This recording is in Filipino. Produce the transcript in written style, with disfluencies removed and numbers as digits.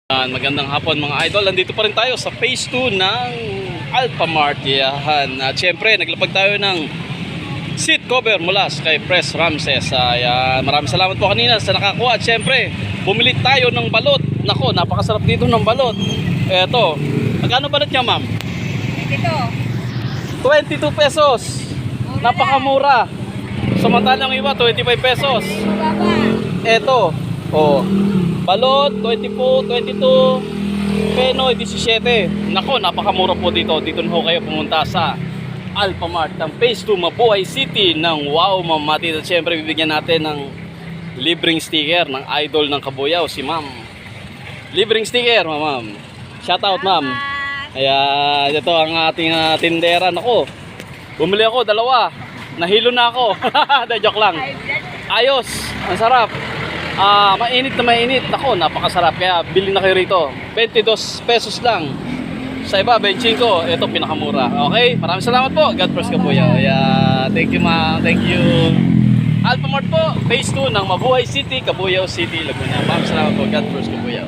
Magandang hapon mga idol. Nandito pa rin tayo sa phase 2 ng Alphamart. Yan. At syempre, naglapag tayo ng seat cover mula kay Press Ramses. Maraming salamat po kanina sa nakakuha. At syempre, bumili tayo ng balot. Nako, napakasarap dito ng balot. Eto, magkano balot niya, ma'am? Ito. 22 pesos. Napakamura. Samantalang iba, 25 pesos. Eto, oh. Balot, 22, Penoy, 17. Nako, napakamura po dito. Dito na ho kayo pumunta sa Alphamart ng Phase 2, Mabuhay City ng Wow Mamati. At syempre, bibigyan natin ng libreng sticker ng idol ng Kabuyaw, si ma'am. Libreng sticker, ma'am. Shout out, ma'am. Ayan, ito ang ating tindera. Nako, bumili ako, dalawa. Nahilo na ako. Joke lang. Ayos, ang sarap. Mainit na mainit. Ako, napakasarap. Kaya bilhin na kayo rito. 22 pesos lang. Sa iba, 25. Ito, pinakamura. Okay? Maraming salamat po. God bless Kabuyaw. Thank you, ma'am. Thank you. Alphamart po. Phase 2 ng Mabuhay City, Kabuyaw City, Laguna. Maraming salamat po. God bless Kabuyaw.